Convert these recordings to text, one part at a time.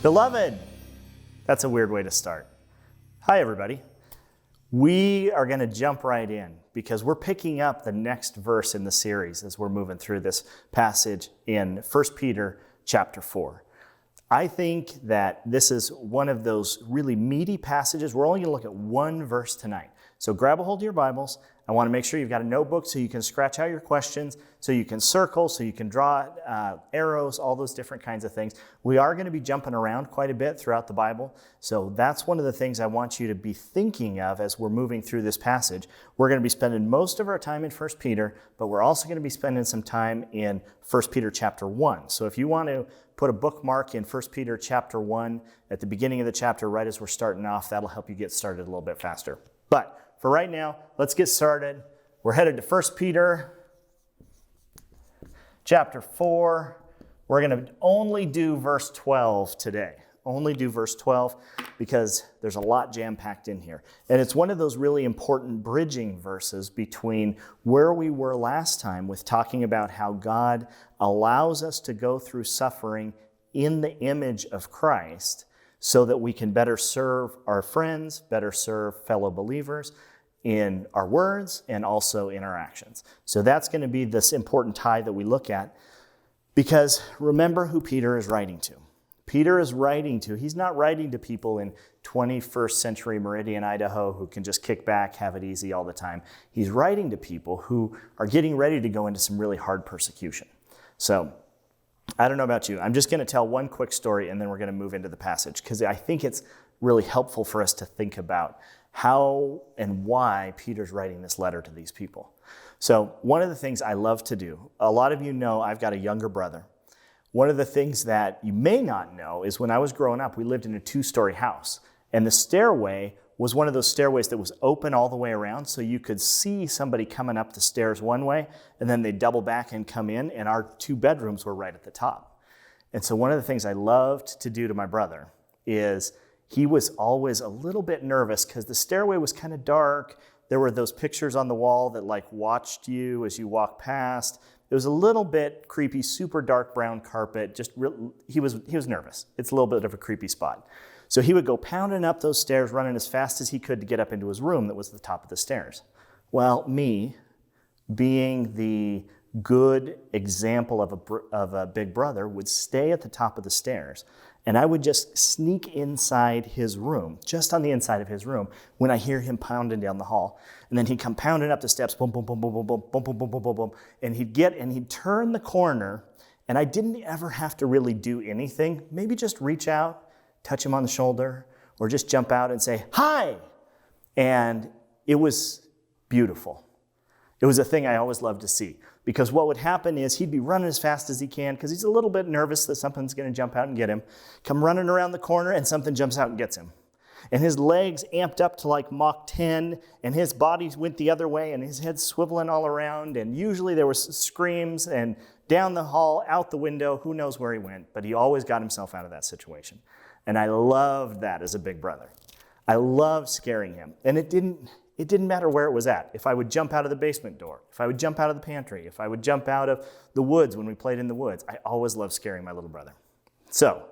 Beloved, that's a weird way to start. Hi, everybody. We are going to jump right in because we're picking up the next verse in the series as we're moving through this passage in 1 Peter chapter 4. I think that this is one of those really meaty passages. We're only going to look at one verse tonight. So grab a hold of your Bibles. I want to make sure you've got a notebook so you can scratch out your questions, so you can circle, so you can draw arrows, all those different kinds of things. We are going to be jumping around quite a bit throughout the Bible. So that's one of the things I want you to be thinking of as we're moving through this passage. We're going to be spending most of our time in 1 Peter, but we're also going to be spending some time in 1 Peter chapter 1. So if you want to put a bookmark in 1 Peter chapter 1 at the beginning of the chapter right as we're starting off, that'll help you get started a little bit faster. But for right now, let's get started. We're headed to 1 Peter chapter 4. We're going to only do verse 12 today. Only do verse 12 because there's a lot jam-packed in here. And it's one of those really important bridging verses between where we were last time with talking about how God allows us to go through suffering in the image of Christ so that we can better serve our friends, better serve fellow believers in our words and also in our actions. So that's going to be this important tie that we look at because remember who Peter is writing to. He's not writing to people in 21st century Meridian, Idaho who can just kick back, have it easy all the time. He's writing to people who are getting ready to go into some really hard persecution. So I don't know about you. I'm just going to tell one quick story and then we're going to move into the passage because I think it's really helpful for us to think about how and why Peter's writing this letter to these people. So one of the things I love to do, a lot of you know I've got a younger brother. One of the things that you may not know is when I was growing up, we lived in a 2-story house. And the stairway was one of those stairways that was open all the way around, so you could see somebody coming up the stairs one way, and then they'd double back and come in, and our 2 bedrooms were right at the top. And so one of the things I loved to do to my brother is he was always a little bit nervous because the stairway was kind of dark. There were those pictures on the wall that watched you as you walked past. It was a little bit creepy, super dark brown carpet. He was nervous. It's a little bit of a creepy spot. So he would go pounding up those stairs, running as fast as he could to get up into his room that was at the top of the stairs. Well, me, being the good example of a big brother, would stay at the top of the stairs. And I would just sneak inside his room, just on the inside of his room, when I hear him pounding down the hall. And then he'd come pounding up the steps, boom, boom, boom, boom, boom, boom, boom, boom, boom, boom, boom, boom. And he'd turn the corner, and I didn't ever have to really do anything. Maybe just reach out, touch him on the shoulder, or just jump out and say, "Hi!" And it was beautiful. It was a thing I always loved to see. Because what would happen is he'd be running as fast as he can because he's a little bit nervous that something's going to jump out and get him. Come running around the corner and something jumps out and gets him. And his legs amped up to Mach 10 and his body went the other way and his head swiveling all around. And usually there were screams and down the hall, out the window, who knows where he went. But he always got himself out of that situation. And I loved that as a big brother. I loved scaring him. And it didn't matter where it was at. If I would jump out of the basement door, if I would jump out of the pantry, if I would jump out of the woods when we played in the woods, I always loved scaring my little brother. So,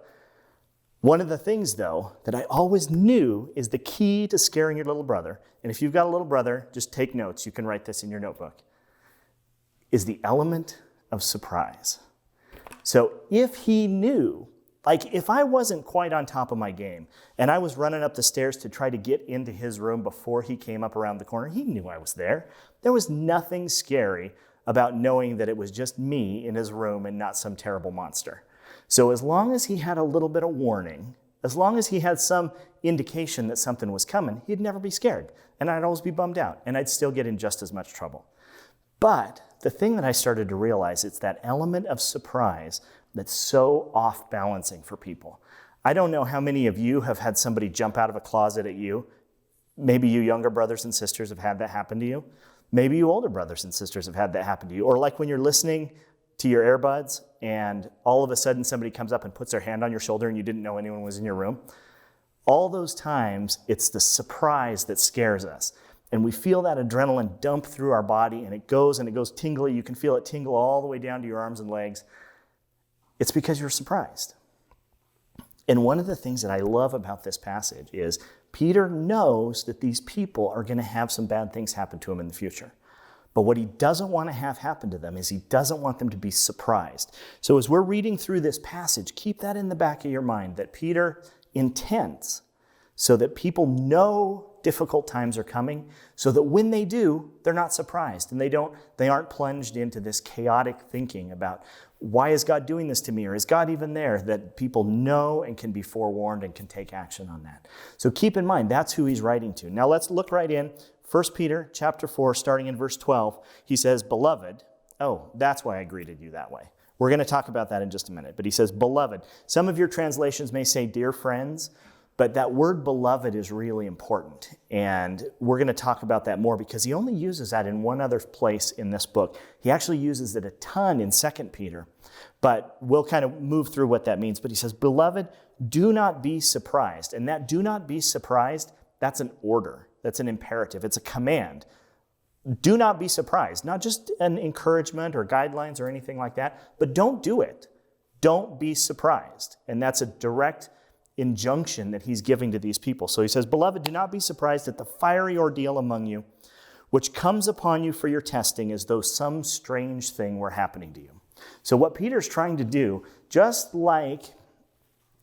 one of the things, though, that I always knew is the key to scaring your little brother, and if you've got a little brother, just take notes, you can write this in your notebook, is the element of surprise. So, if he knew, if I wasn't quite on top of my game and I was running up the stairs to try to get into his room before he came up around the corner, he knew I was there. There was nothing scary about knowing that it was just me in his room and not some terrible monster. So as long as he had a little bit of warning, as long as he had some indication that something was coming, he'd never be scared. And I'd always be bummed out and I'd still get in just as much trouble. But the thing that I started to realize, it's that element of surprise that's so off-balancing for people. I don't know how many of you have had somebody jump out of a closet at you. Maybe you younger brothers and sisters have had that happen to you. Maybe you older brothers and sisters have had that happen to you. Or like when you're listening to your earbuds and all of a sudden somebody comes up and puts their hand on your shoulder and you didn't know anyone was in your room. All those times, it's the surprise that scares us. And we feel that adrenaline dump through our body and it goes tingly. You can feel it tingle all the way down to your arms and legs. It's because you're surprised. And one of the things that I love about this passage is Peter knows that these people are going to have some bad things happen to him in the future. But what he doesn't want to have happen to them is he doesn't want them to be surprised. So as we're reading through this passage, keep that in the back of your mind, that Peter intends so that people know difficult times are coming, so that when they do, they're not surprised and they aren't plunged into this chaotic thinking about, why is God doing this to me? Or is God even there? That people know and can be forewarned and can take action on that. So keep in mind, that's who he's writing to. Now let's look right in. 1 Peter chapter 4, starting in verse 12, he says, beloved. Oh, that's why I greeted you that way. We're going to talk about that in just a minute. But he says, beloved. Some of your translations may say, dear friends, but that word beloved is really important. And we're going to talk about that more because he only uses that in one other place in this book. He actually uses it a ton in 2 Peter. But we'll kind of move through what that means. But he says, beloved, do not be surprised. And that do not be surprised, that's an order. That's an imperative. It's a command. Do not be surprised. Not just an encouragement or guidelines or anything like that, but don't do it. Don't be surprised. And that's a direct injunction that he's giving to these people. So he says, beloved, do not be surprised at the fiery ordeal among you, which comes upon you for your testing as though some strange thing were happening to you. So what Peter's trying to do, just like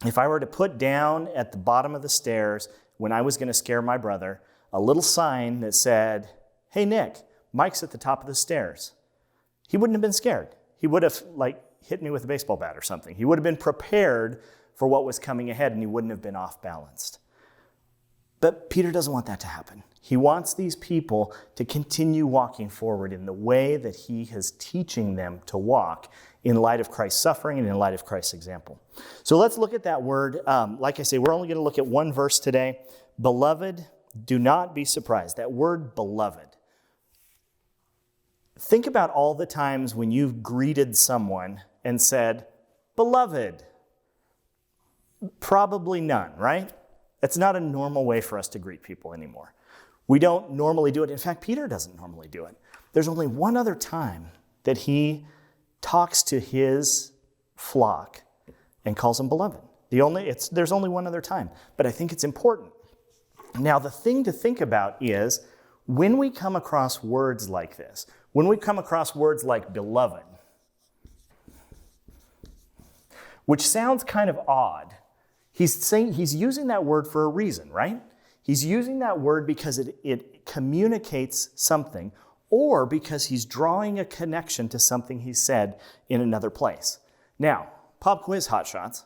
if I were to put down at the bottom of the stairs when I was going to scare my brother, a little sign that said, hey, Nick, Mike's at the top of the stairs. He wouldn't have been scared. He would have hit me with a baseball bat or something. He would have been prepared for what was coming ahead and he wouldn't have been off balanced. But Peter doesn't want that to happen. He wants these people to continue walking forward in the way that he is teaching them to walk in light of Christ's suffering and in light of Christ's example. So let's look at that word. Like I say, we're only going to look at one verse today. Beloved, do not be surprised. That word beloved. Think about all the times when you've greeted someone and said, beloved. Probably none, right? That's not a normal way for us to greet people anymore. We don't normally do it. In fact, Peter doesn't normally do it. There's only one other time that he talks to his flock and calls them beloved. There's only one other time, but I think it's important. Now, the thing to think about is when we come across words like this, when we come across words like beloved, which sounds kind of odd, he's using that word for a reason, right? He's using that word because it communicates something, or because he's drawing a connection to something he said in another place. Now, pop quiz hotshots,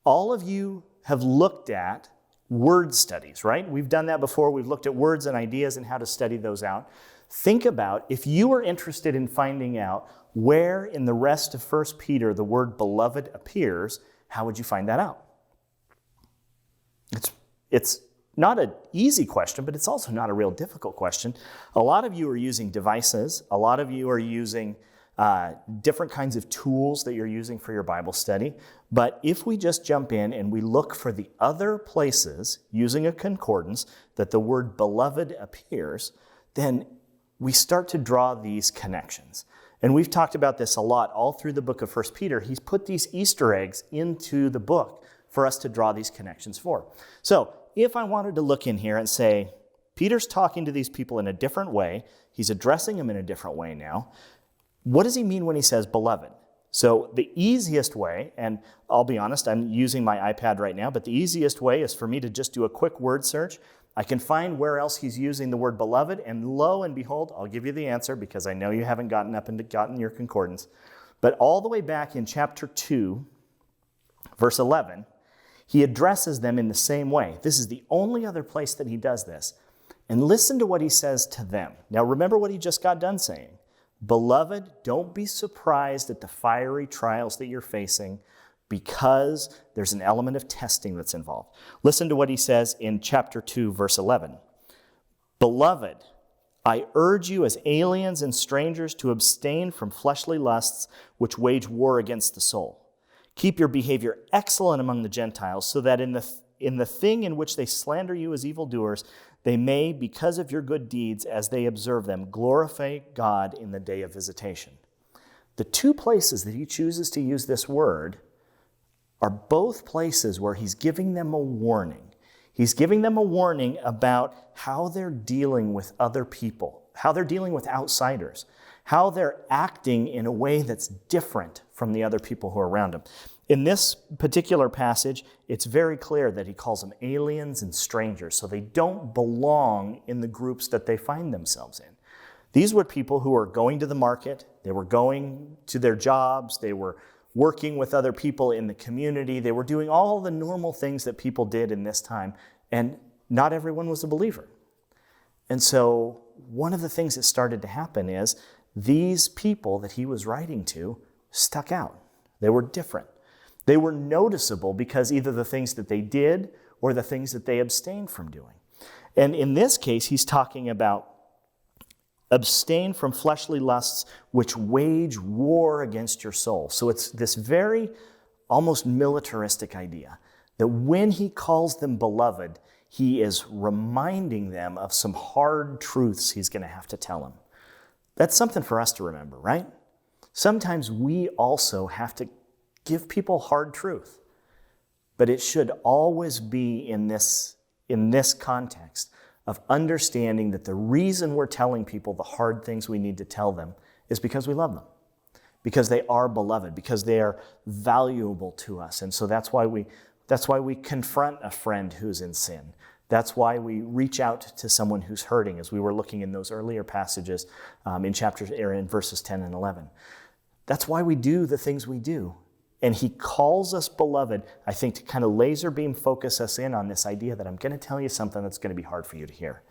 all of you have looked at word studies, right? We've done that before. We've looked at words and ideas and how to study those out. Think about, if you were interested in finding out where in the rest of 1 Peter the word beloved appears, how would you find that out? It's not an easy question, but it's also not a real difficult question. A lot of you are using devices. A lot of you are using different kinds of tools that you're using for your Bible study. But if we just jump in and we look for the other places using a concordance that the word beloved appears, then we start to draw these connections. And we've talked about this a lot all through the book of 1 Peter. He's put these Easter eggs into the book for us to draw these connections for. So if I wanted to look in here and say, Peter's talking to these people in a different way, he's addressing them in a different way now, what does he mean when he says beloved? So the easiest way, and I'll be honest, I'm using my iPad right now, but the easiest way is for me to just do a quick word search. I can find where else he's using the word beloved, and lo and behold, I'll give you the answer because I know you haven't gotten your concordance. But all the way back in chapter 2, verse 11, he addresses them in the same way. This is the only other place that he does this. And listen to what he says to them. Now remember what he just got done saying. Beloved, don't be surprised at the fiery trials that you're facing because there's an element of testing that's involved. Listen to what he says in chapter 2, verse 11. Beloved, I urge you as aliens and strangers to abstain from fleshly lusts which wage war against the soul. Keep your behavior excellent among the Gentiles, so that in the thing in which they slander you as evildoers, they may, because of your good deeds, as they observe them, glorify God in the day of visitation. The two places that he chooses to use this word are both places where he's giving them a warning. He's giving them a warning about how they're dealing with other people, how they're dealing with outsiders, how they're acting in a way that's different from the other people who are around them. In this particular passage, it's very clear that he calls them aliens and strangers, so they don't belong in the groups that they find themselves in. These were people who were going to the market, they were going to their jobs, they were working with other people in the community, they were doing all the normal things that people did in this time, and not everyone was a believer. And so one of the things that started to happen is these people that he was writing to stuck out. They were different. They were noticeable because either the things that they did or the things that they abstained from doing. And in this case, he's talking about abstain from fleshly lusts which wage war against your soul. So it's this very almost militaristic idea that when he calls them beloved, he is reminding them of some hard truths he's going to have to tell them. That's something for us to remember, right? Sometimes we also have to give people hard truth, but it should always be in this context of understanding that the reason we're telling people the hard things we need to tell them is because we love them, because they are beloved, because they are valuable to us. And so that's why we confront a friend who's in sin. That's why we reach out to someone who's hurting, as we were looking in those earlier passages in verses 10 and 11. That's why we do the things we do. And he calls us beloved, I think, to kind of laser beam focus us in on this idea that I'm going to tell you something that's going to be hard for you to hear.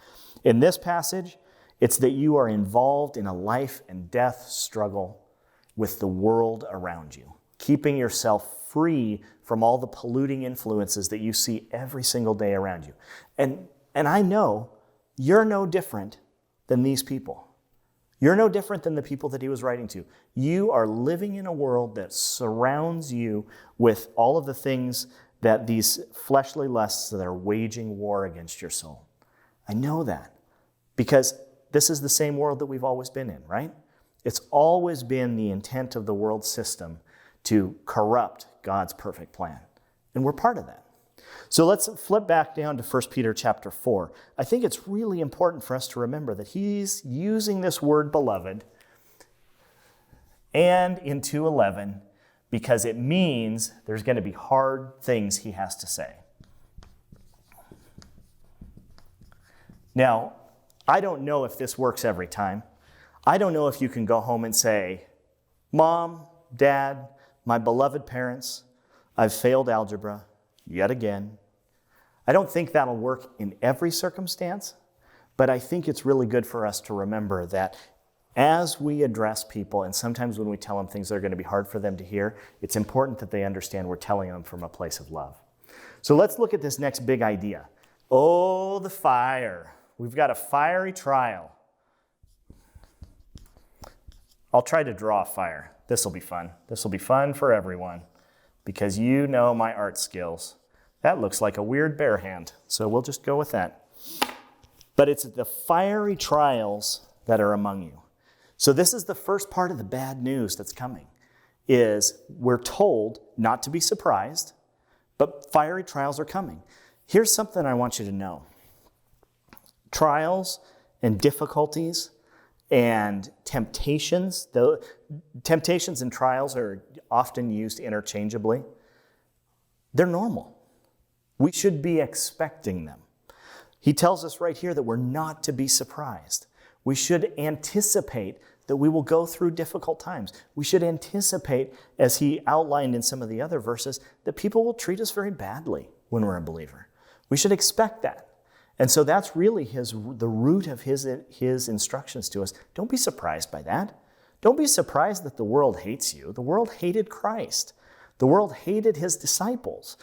In this passage, it's that you are involved in a life and death struggle with the world around you, keeping yourself free from all the polluting influences that you see every single day around you. And I know you're no different than these people. You're no different than the people that he was writing to. You are living in a world that surrounds you with all of the things that these fleshly lusts that are waging war against your soul. I know that because this is the same world that we've always been in, right? It's always been the intent of the world system to corrupt God's perfect plan. And we're part of that. So let's flip back down to 1 Peter chapter 4. I think it's really important for us to remember that he's using this word beloved and in 2:11 because it means there's going to be hard things he has to say. Now, I don't know if this works every time. I don't know if you can go home and say, Mom, Dad, my beloved parents, I've failed algebra yet again. I don't think that'll work in every circumstance, but I think it's really good for us to remember that as we address people, and sometimes when we tell them things that are going to be hard for them to hear, it's important that they understand we're telling them from a place of love. So let's look at this next big idea. Oh, the fire. We've got a fiery trial. I'll try to draw a fire. This will be fun. This will be fun for everyone because you know my art skills. That looks like a weird bear hand, so we'll just go with that. But it's the fiery trials that are among you. So this is the first part of the bad news that's coming, is we're told not to be surprised, but fiery trials are coming. Here's something I want you to know. Trials and difficulties and temptations, though temptations and trials are often used interchangeably, they're normal. We should be expecting them. He tells us right here that we're not to be surprised. We should anticipate that we will go through difficult times. We should anticipate, as he outlined in some of the other verses, that people will treat us very badly when we're a believer. We should expect that. And so that's really the root of his instructions to us. Don't be surprised by that. Don't be surprised that the world hates you. The world hated Christ. The world hated his disciples.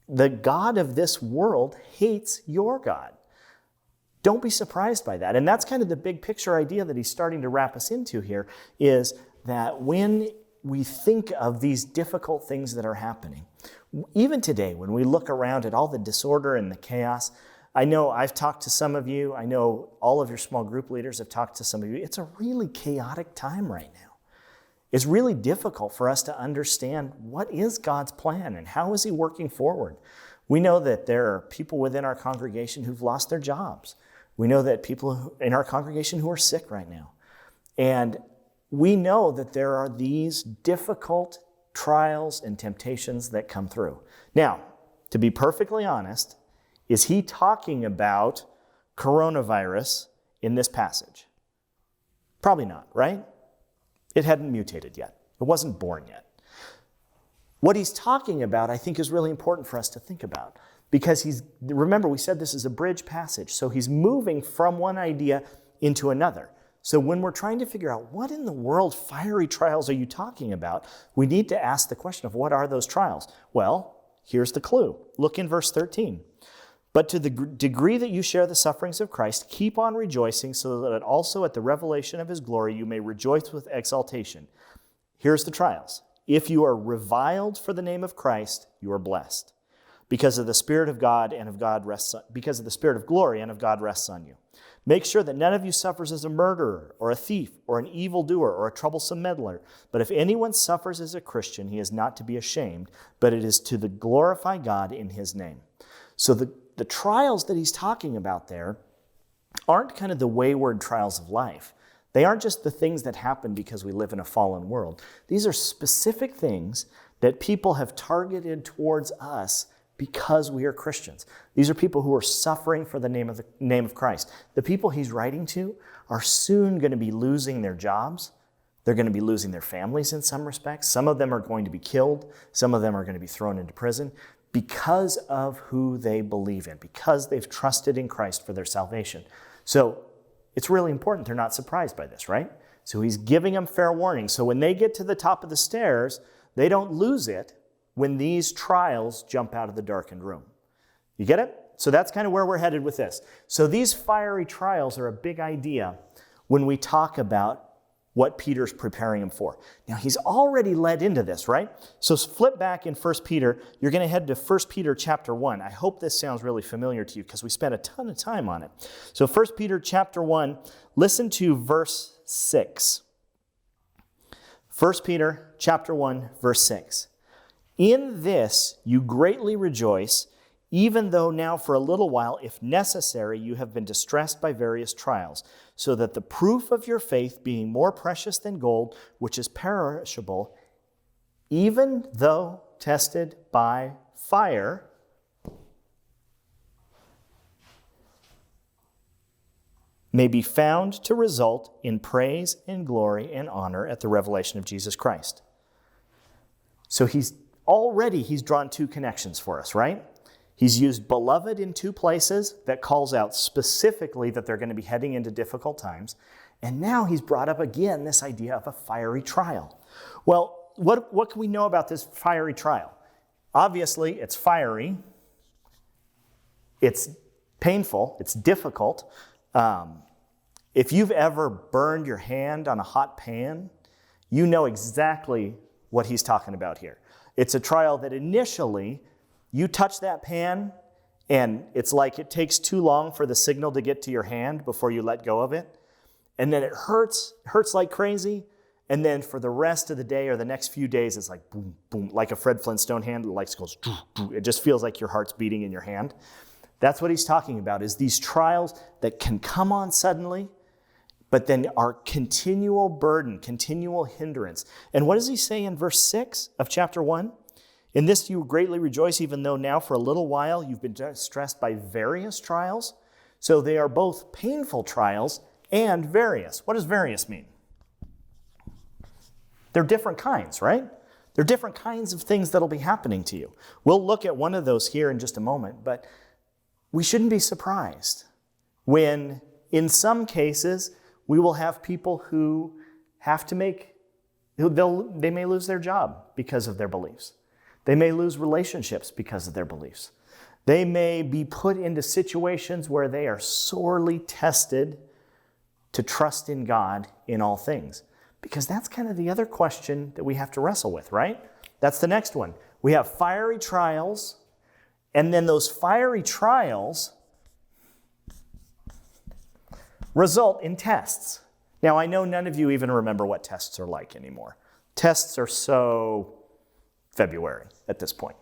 The God of this world hates your God. Don't be surprised by that. And that's kind of the big picture idea that he's starting to wrap us into here, is that when we think of these difficult things that are happening, even today, when we look around at all the disorder and the chaos, I know I've talked to some of you. I know all of your small group leaders have talked to some of you. It's a really chaotic time right now. it's really difficult for us to understand what is God's plan and how is he working forward. We know that there are people within our congregation who've lost their jobs. We know that people in our congregation who are sick right now. And we know that there are these difficult trials and temptations that come through. Now, to be perfectly honest, is he talking about coronavirus in this passage? Probably not, right? It hadn't mutated yet. It wasn't born yet. What he's talking about, I think, is really important for us to think about because remember, we said this is a bridge passage, so he's moving from one idea into another. So when we're trying to figure out what in the world fiery trials are you talking about, we need to ask the question of what are those trials? Well, here's the clue. Look in verse 13. But to the degree that you share the sufferings of Christ, keep on rejoicing so that also at the revelation of his glory you may rejoice with exultation. Here's the trials. If you are reviled for the name of Christ, you are blessed, because of the Spirit of God and of God because of the Spirit of glory and of God rests on you. Make sure that none of you suffers as a murderer or a thief or an evildoer or a troublesome meddler. But if anyone suffers as a Christian, he is not to be ashamed, but it is to glorify God in his name. So the trials that he's talking about there aren't kind of the wayward trials of life. They aren't just the things that happen because we live in a fallen world. These are specific things that people have targeted towards us because we are Christians. These are people who are suffering for the name of Christ. The people he's writing to are soon going to be losing their jobs. They're going to be losing their families in some respects. Some of them are going to be killed. Some of them are going to be thrown into prison because of who they believe in, because they've trusted in Christ for their salvation. So it's really important they're not surprised by this, right? So he's giving them fair warning. So when they get to the top of the stairs, they don't lose it when these trials jump out of the darkened room. You get it? So that's kind of where we're headed with this. So these fiery trials are a big idea when we talk about what Peter's preparing him for. Now, he's already led into this, right? So flip back in 1 Peter. You're going to head to 1 Peter chapter 1. I hope this sounds really familiar to you because we spent a ton of time on it. So 1 Peter chapter 1, listen to verse 6. 1 Peter chapter 1, verse 6. In this you greatly rejoice, even though now for a little while, if necessary, you have been distressed by various trials, so that the proof of your faith, being more precious than gold, which is perishable, even though tested by fire, may be found to result in praise and glory and honor at the revelation of Jesus Christ. So he's drawn two connections for us, right? He's used beloved in two places that calls out specifically that they're going to be heading into difficult times. And now he's brought up again this idea of a fiery trial. Well, what can we know about this fiery trial? Obviously, it's fiery. It's painful. It's difficult. If you've ever burned your hand on a hot pan, you know exactly what he's talking about here. It's a trial that initially you touch that pan and it's like it takes too long for the signal to get to your hand before you let go of it. And then it hurts like crazy. And then for the rest of the day or the next few days, it's like boom, boom, like a Fred Flintstone hand. It like goes, doo, doo. It just feels like your heart's beating in your hand. That's what he's talking about, is these trials that can come on suddenly, but then are continual burden, continual hindrance. And what does he say in verse 6 of chapter 1? In this you greatly rejoice, even though now for a little while you've been distressed by various trials. So they are both painful trials and various. What does various mean? They're different kinds, right? They're different kinds of things that'll be happening to you. We'll look at one of those here in just a moment, but we shouldn't be surprised when, in some cases, we will have people who have to they may lose their job because of their beliefs. They may lose relationships because of their beliefs. They may be put into situations where they are sorely tested to trust in God in all things. Because that's kind of the other question that we have to wrestle with, right? That's the next one. We have fiery trials, and then those fiery trials result in tests. Now, I know none of you even remember what tests are like anymore. Tests are so February at this point.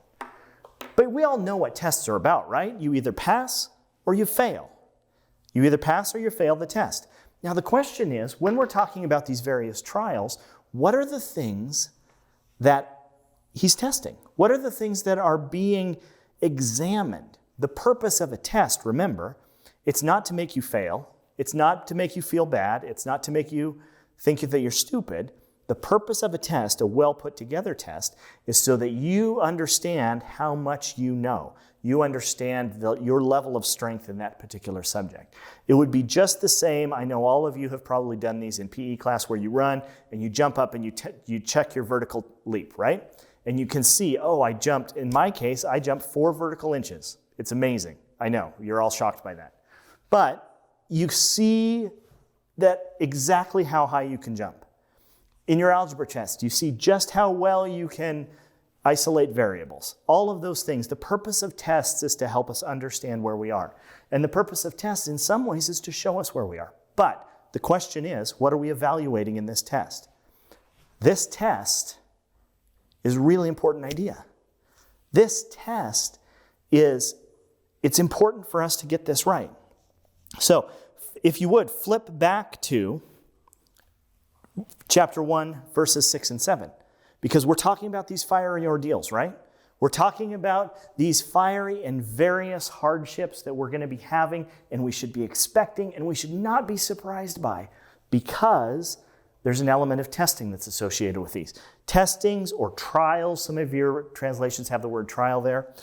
But we all know what tests are about, right? You either pass or you fail. You either pass or you fail the test. Now the question is, when we're talking about these various trials, what are the things that he's testing? What are the things that are being examined? The purpose of a test, remember, it's not to make you fail. It's not to make you feel bad. It's not to make you think that you're stupid. The purpose of a test, a well put together test, is so that you understand how much you know. You understand your level of strength in that particular subject. It would be just the same. I know all of you have probably done these in PE class where you run and you jump up and you check your vertical leap, right? And you can see, oh, I jumped. In my case, I jumped 4 vertical inches. It's amazing. I know, you're all shocked by that. But you see that exactly how high you can jump. In your algebra test, you see just how well you can isolate variables. All of those things. The purpose of tests is to help us understand where we are. And the purpose of tests, in some ways, is to show us where we are. But the question is, what are we evaluating in this test? This test is a really important idea. This test it's important for us to get this right. So, if you would, flip back to chapter 1, verses 6 and 7. Because we're talking about these fiery ordeals, right? We're talking about these fiery and various hardships that we're going to be having and we should be expecting and we should not be surprised by, because there's an element of testing that's associated with these. Testings or trials, some of your translations have the word trial there.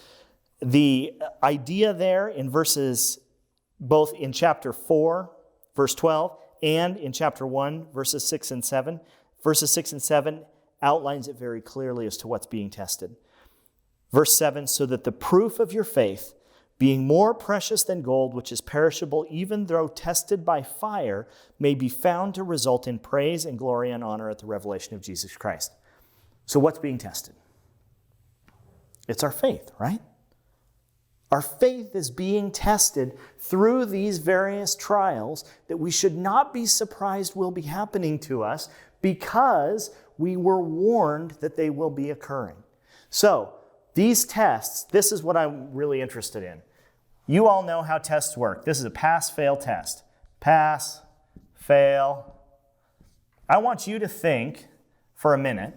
The idea there in verses, both in chapter 4, verse 12, and in chapter 1, verses 6 and 7, verses 6 and 7 outlines it very clearly as to what's being tested. Verse 7, so that the proof of your faith, being more precious than gold, which is perishable, even though tested by fire, may be found to result in praise and glory and honor at the revelation of Jesus Christ. So what's being tested? It's our faith, right? Our faith is being tested through these various trials that we should not be surprised will be happening to us, because we were warned that they will be occurring. So, these tests, this is what I'm really interested in. You all know how tests work. This is a pass-fail test. Pass, fail. I want you to think for a minute,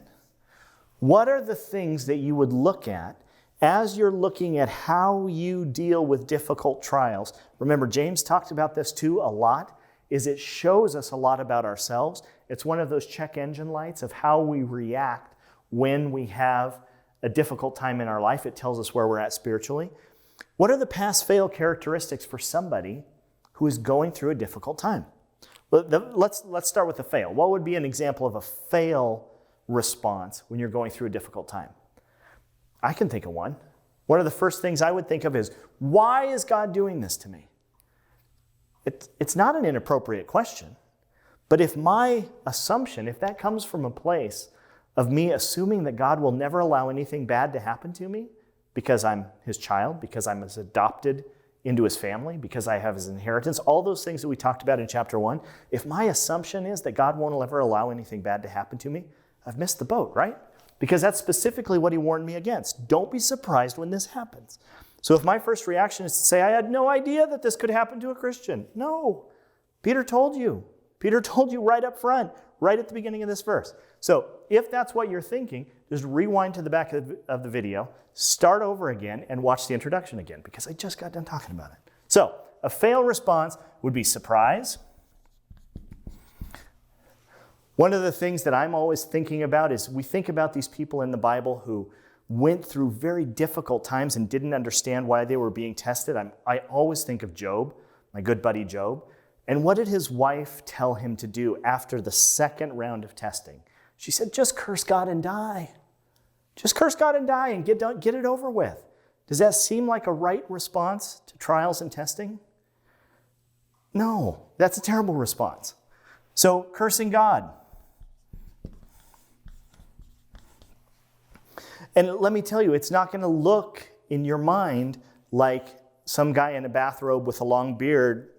what are the things that you would look at as you're looking at how you deal with difficult trials? Remember, James talked about this too a lot, is it shows us a lot about ourselves. It's one of those check engine lights of how we react when we have a difficult time in our life. It tells us where we're at spiritually. What are the pass-fail characteristics for somebody who is going through a difficult time? Let's start with the fail. What would be an example of a fail response when you're going through a difficult time? I can think of one. One of the first things I would think of is, why is God doing this to me? It's not an inappropriate question. But if my assumption, if that comes from a place of me assuming that God will never allow anything bad to happen to me because I'm his child, because I'm adopted into his family, because I have his inheritance, all those things that we talked about in chapter 1, if my assumption is that God won't ever allow anything bad to happen to me, I've missed the boat, right? Because that's specifically what he warned me against. Don't be surprised when this happens. So if my first reaction is to say, I had no idea that this could happen to a Christian. No, Peter told you. Peter told you right up front, right at the beginning of this verse. So if that's what you're thinking, just rewind to the back of the video, start over again, and watch the introduction again, because I just got done talking about it. So a fail response would be surprise. One of the things that I'm always thinking about is we think about these people in the Bible who went through very difficult times and didn't understand why they were being tested. I always think of Job, my good buddy Job. And what did his wife tell him to do after the second round of testing? She said, just curse God and die. Just curse God and die and get it over with. Does that seem like a right response to trials and testing? No, that's a terrible response. So cursing God. And let me tell you, it's not going to look in your mind like some guy in a bathrobe with a long beard,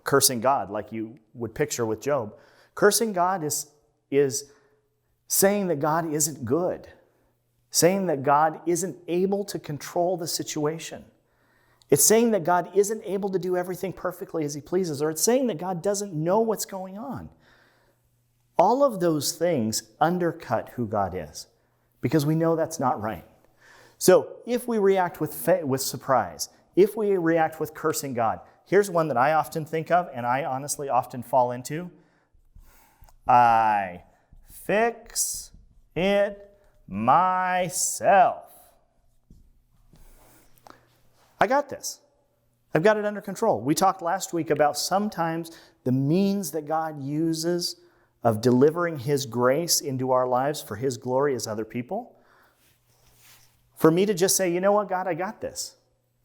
cursing God like you would picture with Job. Cursing God is saying that God isn't good, saying that God isn't able to control the situation. It's saying that God isn't able to do everything perfectly as he pleases, or it's saying that God doesn't know what's going on. All of those things undercut who God is, because we know that's not right. So if we react with surprise, if we react with cursing God, here's one that I often think of, and I honestly often fall into. I fix it myself. I got this. I've got it under control. We talked last week about sometimes the means that God uses of delivering his grace into our lives for his glory as other people. For me to just say, you know what, God, I got this.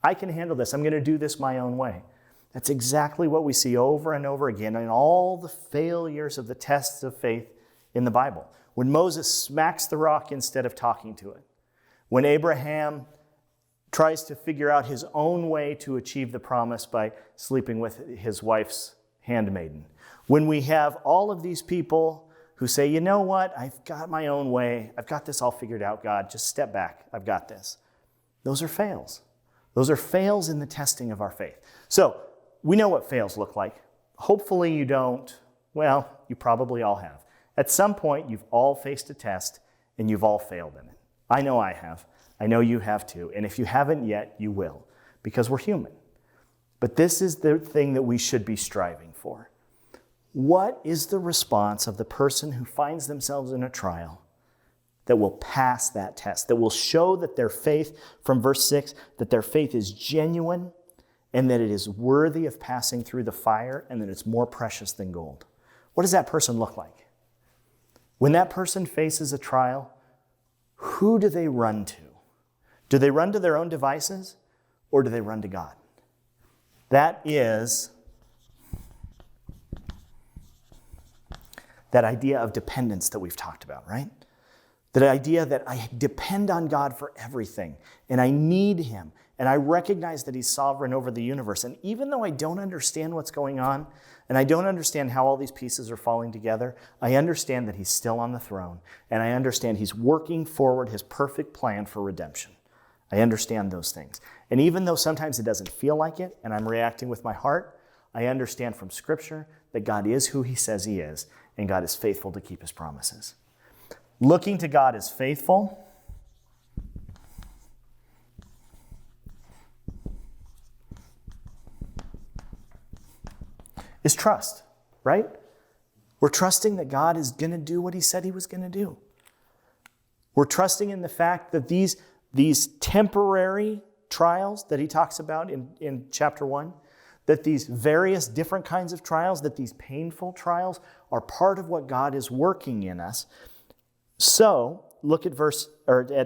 I can handle this. I'm going to do this my own way. That's exactly what we see over and over again in all the failures of the tests of faith in the Bible. When Moses smacks the rock instead of talking to it. When Abraham tries to figure out his own way to achieve the promise by sleeping with his wife's handmaiden. When we have all of these people who say, you know what, I've got my own way. I've got this all figured out, God. Just step back. I've got this. Those are fails. Those are fails in the testing of our faith. So we know what fails look like. Hopefully you don't. Well, you probably all have. At some point, you've all faced a test and you've all failed in it. I know I have. I know you have too. And if you haven't yet, you will, because we're human. But this is the thing that we should be striving for. What is the response of the person who finds themselves in a trial that will pass that test, that will show that their faith, from verse 6, that their faith is genuine and that it is worthy of passing through the fire and that it's more precious than gold? What does that person look like? When that person faces a trial, who do they run to? Do they run to their own devices or do they run to God? That is that idea of dependence that we've talked about, right? That idea that I depend on God for everything and I need him and I recognize that he's sovereign over the universe. And even though I don't understand what's going on and I don't understand how all these pieces are falling together, I understand that he's still on the throne and I understand he's working forward his perfect plan for redemption. I understand those things. And even though sometimes it doesn't feel like it and I'm reacting with my heart, I understand from Scripture that God is who he says he is and God is faithful to keep his promises. Looking to God as faithful is trust, right? We're trusting that God is going to do what he said he was going to do. We're trusting in the fact that these temporary trials that he talks about in chapter 1, that these various different kinds of trials, that these painful trials are part of what God is working in us. So, look at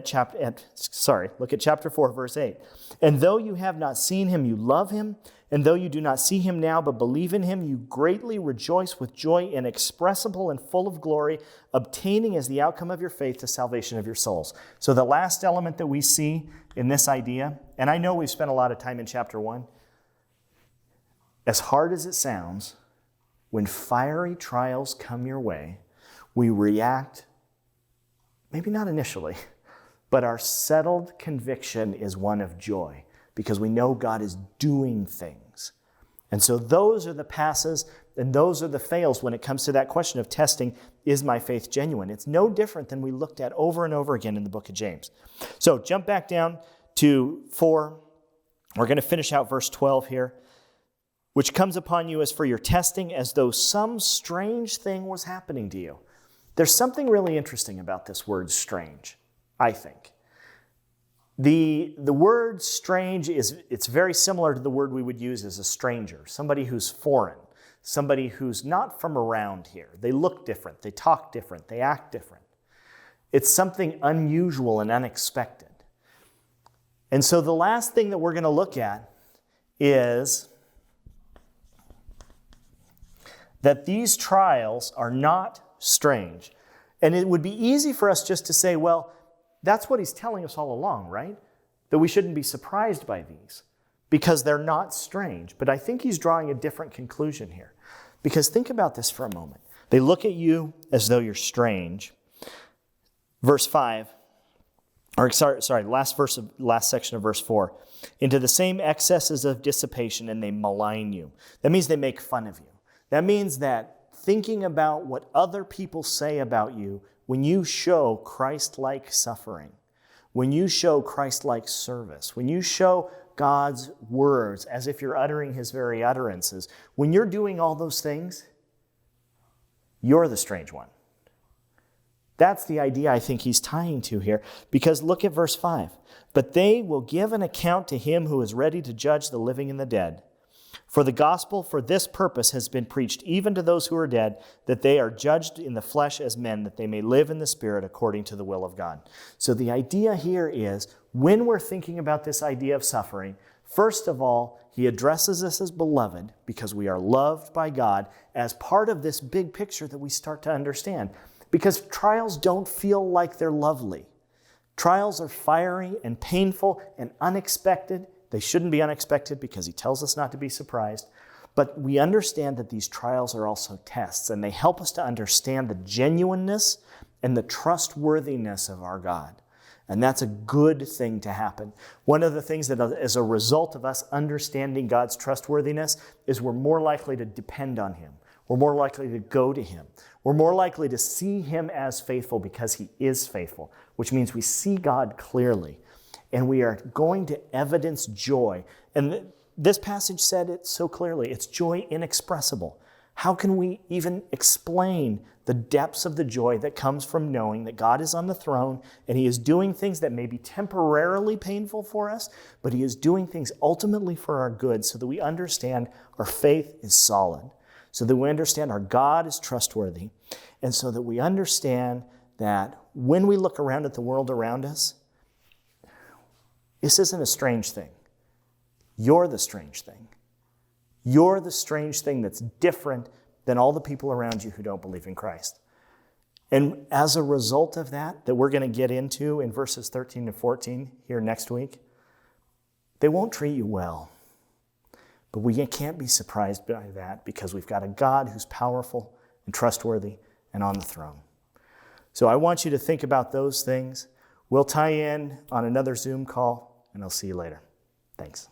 chapter 4, verse 8. And though you have not seen him, you love him. And though you do not see him now, but believe in him, you greatly rejoice with joy inexpressible and full of glory, obtaining as the outcome of your faith the salvation of your souls. So the last element that we see in this idea, and I know we've spent a lot of time in chapter 1, as hard as it sounds, when fiery trials come your way, we react, maybe not initially, but our settled conviction is one of joy because we know God is doing things. And so those are the passes and those are the fails when it comes to that question of testing, is my faith genuine? It's no different than we looked at over and over again in the book of James. So jump back down to 4. We're going to finish out verse 12 here. Which comes upon you as for your testing, as though some strange thing was happening to you. There's something really interesting about this word strange, I think. The word strange it's very similar to the word we would use as a stranger, somebody who's foreign, somebody who's not from around here. They look different, they talk different, they act different. It's something unusual and unexpected. And so the last thing that we're going to look at is that these trials are not strange. And it would be easy for us just to say, well, that's what he's telling us all along, right? That we shouldn't be surprised by these because they're not strange. But I think he's drawing a different conclusion here. Because think about this for a moment. They look at you as though you're strange. Verse 5, last section of verse 4. Into the same excesses of dissipation, and they malign you. That means they make fun of you. That means that thinking about what other people say about you, when you show Christ-like suffering, when you show Christ-like service, when you show God's words as if you're uttering his very utterances, when you're doing all those things, you're the strange one. That's the idea I think he's tying to here, because look at verse 5. But they will give an account to him who is ready to judge the living and the dead. For the gospel for this purpose has been preached even to those who are dead, that they are judged in the flesh as men, that they may live in the spirit according to the will of God. So the idea here is, when we're thinking about this idea of suffering, first of all, he addresses us as beloved because we are loved by God as part of this big picture that we start to understand. Because trials don't feel like they're lovely. Trials are fiery and painful and unexpected. They shouldn't be unexpected because he tells us not to be surprised. But we understand that these trials are also tests, and they help us to understand the genuineness and the trustworthiness of our God. And that's a good thing to happen. One of the things that as a result of us understanding God's trustworthiness is we're more likely to depend on him. We're more likely to go to him. We're more likely to see him as faithful because he is faithful, which means we see God clearly. And we are going to evidence joy. And this passage said it so clearly. It's joy inexpressible. How can we even explain the depths of the joy that comes from knowing that God is on the throne and he is doing things that may be temporarily painful for us, but he is doing things ultimately for our good so that we understand our faith is solid, so that we understand our God is trustworthy, and so that we understand that when we look around at the world around us, this isn't a strange thing. You're the strange thing. You're the strange thing that's different than all the people around you who don't believe in Christ. And as a result of that we're going to get into in verses 13 and 14 here next week, they won't treat you well. But we can't be surprised by that because we've got a God who's powerful and trustworthy and on the throne. So I want you to think about those things. We'll tie in on another Zoom call, and I'll see you later. Thanks.